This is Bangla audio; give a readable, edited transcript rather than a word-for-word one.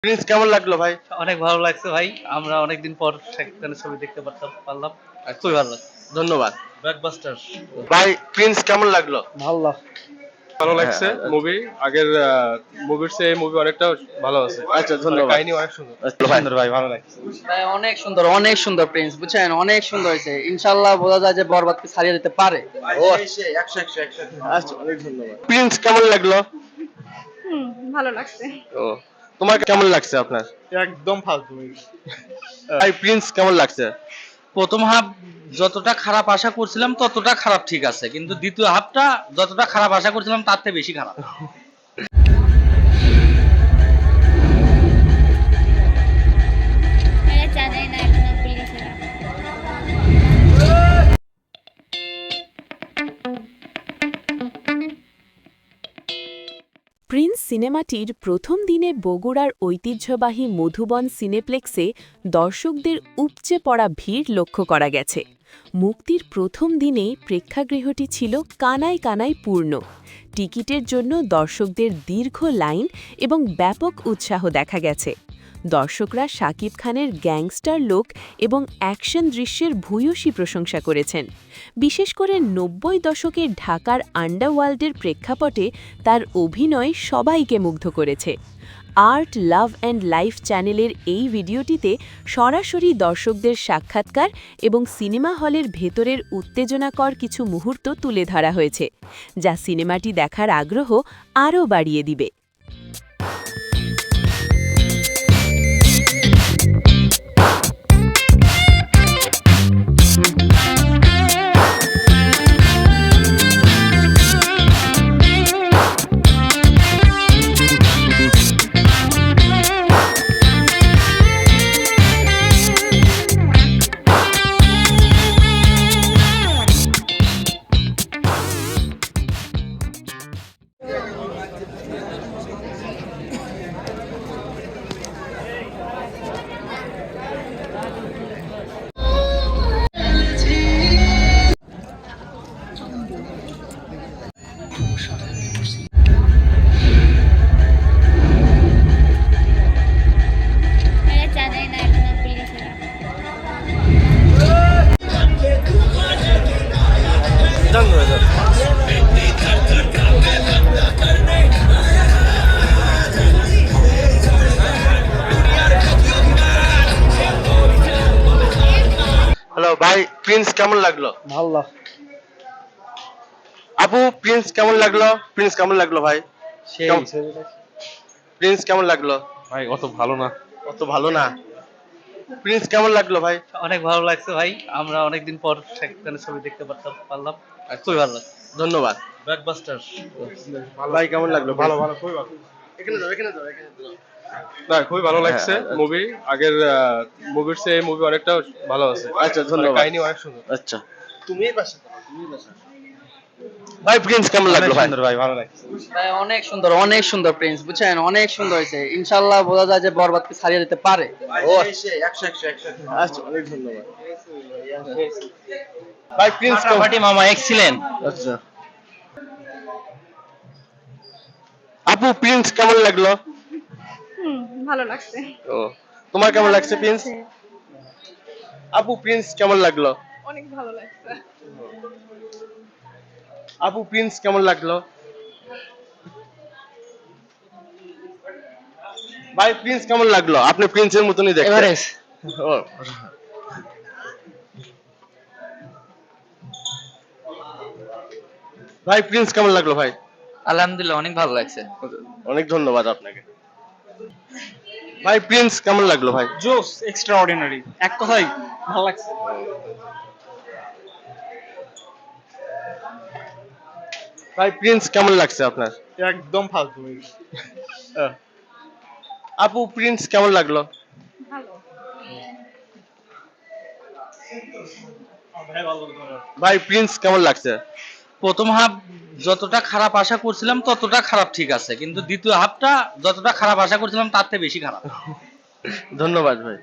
প্রিন্স কেমন লাগলো ভাই? অনেক ভালো লাগছে ভাই। আমরা অনেকদিন পর সেখানে ছবি দেখতে পারলাম। খুবই ভালো লাগছে। ধন্যবাদ। ব্লকবাস্টার। ভাই প্রিন্স কেমন লাগলো? ভালো ভালো হ্যাঁ, লাগছে মুভি। আগের মুভির চেয়ে এই মুভি অনেকটা ভালো আছে। আচ্ছা মানে ধন্যবাদ। কাহিনী অনেক সুন্দর। আচ্ছা ভাই। সুন্দর ভাই, ভালো লাগছে। ভাই অনেক সুন্দর প্রিন্স বুঝছেন, অনেক সুন্দর হয়েছে। ইনশাআল্লাহ বোঝা যায় যে বরবাদকে ছাড়িয়ে দিতে পারে। ও আচ্ছা 100 আচ্ছা অনেক ধন্যবাদ। প্রিন্স কেমন লাগলো? হুম, ভালো লাগছে। ও তোমার কেমন লাগছে আপনার? একদম ফালতু মুভি। ভাই প্রিন্স কেমন লাগছে? প্রথম হাফ যতটা খারাপ আশা করছিলাম ততটা খারাপ ঠিক আছে, কিন্তু দ্বিতীয় হাফটা যতটা খারাপ আশা করছিলাম তার থেকে বেশি খারাপ। এরা জানেই না এখনো পুলিশেরা। প্রিন্স সিনেমাটির প্রথম দিনে বগুড়ার ঐতিহ্যবাহী মধুবন সিনেপ্লেক্সে দর্শকদের উপচে পড়া ভিড় লক্ষ্য করা গেছে। মুক্তির প্রথম দিনেই প্রেক্ষাগৃহটি ছিল কানায় কানায় পূর্ণ। টিকিটের জন্য দর্শকদের দীর্ঘ লাইন এবং ব্যাপক উৎসাহ দেখা গেছে। দর্শকরা শাকিব খানের গ্যাংস্টার লুক এবং অ্যাকশন দৃশ্যের ভূয়সী প্রশংসা করেছেন। বিশেষ করে ৯০ দশকের ঢাকার আন্ডারওয়ার্ল্ডের প্রেক্ষাপটে তার অভিনয় সবাইকে মুগ্ধ করেছে। আর্ট লাভ অ্যান্ড লাইফ চ্যানেলের এই ভিডিওটিতে সরাসরি দর্শকদের সাক্ষাৎকার এবং সিনেমা হলের ভেতরের উত্তেজনাকর কিছু মুহূর্ত তুলে ধরা হয়েছে, যা সিনেমাটি দেখার আগ্রহ আরও বাড়িয়ে দিবে। এরা জানেই না এখনো পুলিশেরা। হ্যালো ভাই প্রিন্স কেমন লাগলো? ভালো। আপু প্রিন্স কেমন লাগলো? প্রিন্স কেমন লাগলো ভাই? কেমন- প্রিন্স কেমন লাগলো? ভাই অত ভালো না। অত ভালো না। প্রিন্স কেমন লাগলো ভাই? অনেক ভালো লাগছে ভাই। আমরা অনেকদিন পর সেখানে ছবি দেখতে পারলাম। খুবই ভালো লাগছে। ধন্যবাদ। ব্লকবাস্টার। ভাই কেমন লাগলো? ভালো ভালো, খুবই ভালো। এখানে যাও এখানে যাও এখানে যাও। না, খুবই ভালো লাগছে হ্যাঁ, মুভি। আগের মুভির চেয়ে এই মুভি অনেকটা ভালো আছে। আচ্ছা মানে ধন্যবাদ। কাহিনী অনেক সুন্দর। আচ্ছা তুমি এই পাশে দাও, তুমি এই পাশে। ভাই প্রিন্স কেমন লাগলো ভাই? সুন্দর ভাই, ভালো লাগছে। ভাই অনেক সুন্দর প্রিন্স বুঝছেন, অনেক সুন্দর হয়েছে। ইনশাআল্লাহ বোঝা যায় যে বরবাদকে ছাড়িয়ে দিতে পারে। ও আচ্ছা 100 আচ্ছা অনেক ধন্যবাদ। ভাই প্রিন্স কেমন? মামা এক্সিলেন্ট। আচ্ছা আপু প্রিন্স কেমন লাগলো? হুম, ভালো লাগছে। ও তোমার কেমন লাগছে প্রিন্স? আপু প্রিন্স কেমন লাগলো? অনেক ভালো লাগছে। আপু প্রিন্স কেমন লাগলো? ভাই প্রিন্স কেমন লাগলো? আপনি প্রিন্সের মতনই দেখতে। এভারেস্ট। ও ভাই প্রিন্স কেমন লাগলো ভাই? আলহামদুলিল্লাহ অনেক ভালো লাগছে। অনেক ধন্যবাদ আপনাকে। ভাই প্রিন্স কেমন লাগলো ভাই? জোস এক্সট্রা অর্ডিনারি, এক কথাই ভালো লাগছে। ভাই প্রিন্স কেমন লাগছে আপনার? একদম ফালতু মুভি। আপু প্রিন্স কেমন লাগলো? ভালো। ভাই প্রিন্স কেমন লাগছে? প্রথম হাফ যতটা খারাপ আশা করছিলাম ততটা খারাপ ঠিক আছে, কিন্তু দ্বিতীয় হাফটা যতটা খারাপ আশা করছিলাম তার থেকে বেশি খারাপ। ধন্যবাদ ভাই।